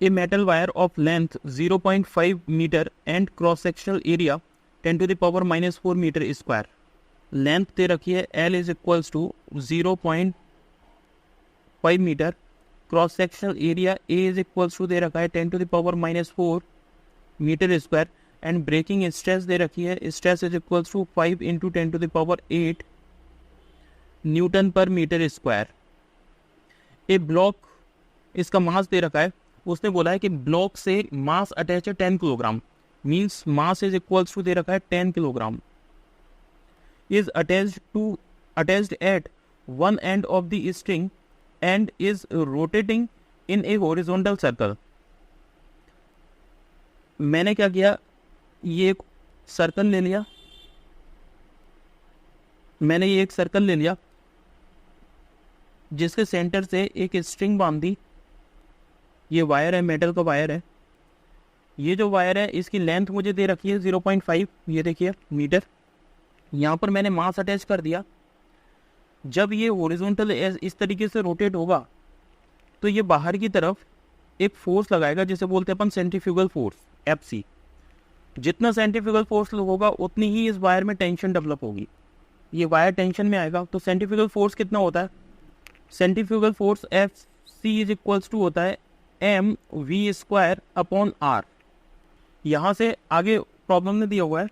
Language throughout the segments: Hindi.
A metal wire of length 0.5 meter and cross sectional area 10 to the power minus 4 meter square. Length दे रखी है L is equals to 0.5 meter, cross sectional area A is equals to दे रखा है 10 to the power minus 4 meter square and breaking stress दे रखी है, stress is equals to 5 into 10 to the power 8 newton पर मीटर स्क्वायर. ए ब्लॉक, इसका मास दे रखा है, उसने बोला है कि ब्लॉक से मास अटैच है 10 kilogram, means mass is equals to दे रखा है 10 kilogram, is attached at one end of the string and is rotating in a horizontal circle. मैंने क्या किया, ये एक सर्कल ले लिया, मैंने ये एक सर्कल ले लिया जिसके सेंटर से एक स्ट्रिंग बांध दी. ये वायर है, मेटल का वायर है. ये जो वायर है इसकी लेंथ मुझे दे रखी है 0.5, ये देखिए मीटर. यहाँ पर मैंने मास अटैच कर दिया. जब ये हॉरिजॉन्टल इस तरीके से रोटेट होगा तो ये बाहर की तरफ एक फोर्स लगाएगा जिसे बोलते हैं अपन सेंट्रीफ्यूगल फोर्स, FC. जितना सेंट्रीफ्यूगल फोर्स होगा उतनी ही इस वायर में टेंशन डेवलप होगी. ये वायर टेंशन में आएगा तो सेंट्रीफ्यूगल फोर्स कितना होता है, centrifugal force FC is equals to होता है mv² अपॉन r. यहाँ से आगे प्रॉब्लम ने दिया हुआ है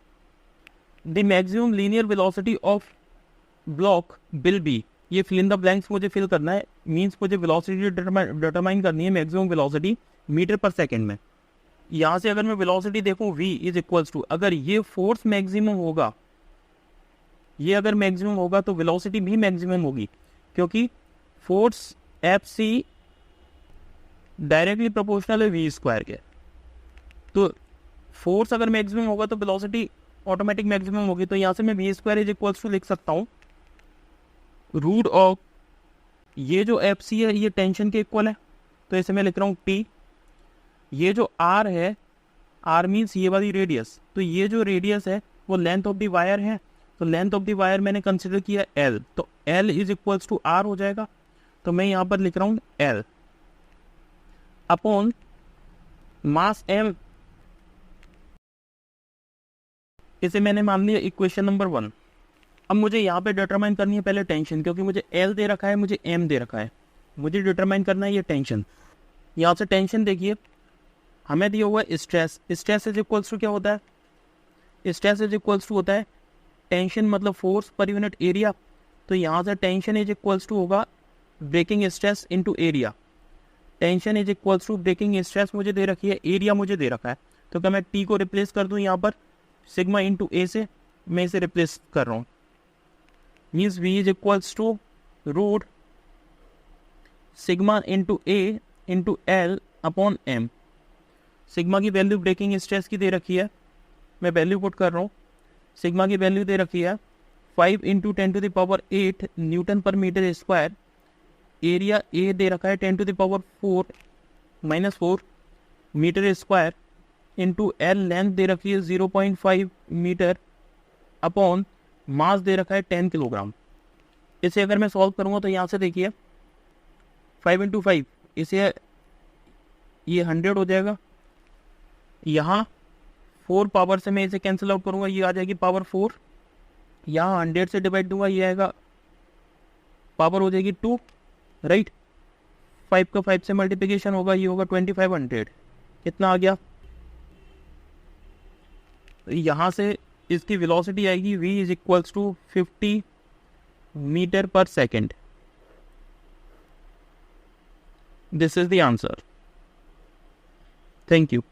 The maximum linear velocity of block will be, ये fill in the blanks मुझे fill करना है, मीन्स मुझे velocity determine करनी है, maximum velocity मीटर पर सेकेंड में. यहाँ से अगर मैं velocity देखूँ v इज इक्वल्स टू, अगर ये फोर्स मैक्सिमम होगा, ये अगर मैक्सिमम होगा तो velocity भी मैक्सिमम होगी, क्योंकि फोर्स FC डायरेक्टली प्रोपोर्शनल है v² के. तो फोर्स अगर मैक्सिमम होगा तो velocity ऑटोमेटिक मैक्सिमम होगी. तो यहाँ से मैं v² इज इक्वल्स टू लिख सकता हूँ रूट ऑफ, ये जो FC है ये टेंशन के इक्वल है तो इसे मैं लिख रहा हूँ T. ये जो R है, R मीन्स ये वाली रेडियस, तो ये जो रेडियस है वो लेंथ ऑफ द वायर है, तो लेंथ ऑफ द वायर मैंने कंसिडर किया L, तो L is equals to R हो जाएगा. तो मैं यहाँ पर लिख रहा हूँ L अपॉन मास M. इसे मैंने मान लिया इक्वेशन नंबर 1. अब मुझे यहाँ पे डिटरमाइन करनी है पहले टेंशन, क्योंकि मुझे L दे रखा है, मुझे M दे रखा है, मुझे डिटरमाइन करना है ये टेंशन. यहाँ से टेंशन देखिए, हमें दिया हुआ है stress. Stress is equals to क्या होता है, स्ट्रेस इज इक्वल्स टू होता है टेंशन मतलब फोर्स पर यूनिट एरिया. तो यहाँ से टेंशन इज इक्वल्स टू होगा breaking stress into area. Tension is equals to breaking stress मुझे दे रखी है, एरिया मुझे दे रखा है, तो क्या मैं T को रिप्लेस कर दूँ यहाँ पर सिग्मा इंटू A से, मैं इसे रिप्लेस कर रहा हूँ, means V is equals to root sigma into A into L upon M. Sigma की वैल्यू ब्रेकिंग स्ट्रेस की दे रखी है, मैं वैल्यू पुट कर रहा हूँ. सिग्मा की वैल्यू दे रखी है 5 into 10 to the power 8 newton पर मीटर स्क्वायर. एरिया A दे रखा है 10 to the power 4 minus 4 meter square into L length दे रखी है 0.5 मीटर अपॉन मास दे रखा है 10 किलोग्राम. इसे अगर मैं सॉल्व करूँगा तो यहाँ से देखिए 5 इंटू 5, इसे ये 100 हो जाएगा. यहाँ 4 पावर से मैं इसे कैंसिल आउट करूँगा, ये आ जाएगी पावर 4. यहाँ 100 से डिवाइड दूंगा, ये आएगा पावर हो जाएगी 2, राइट. 5 का 5 से मल्टीप्लिकेशन होगा, ये होगा 2500. कितना आ गया, यहाँ से इसकी वेलोसिटी आएगी v is equals to 50 meter पर second. This is the answer. Thank you.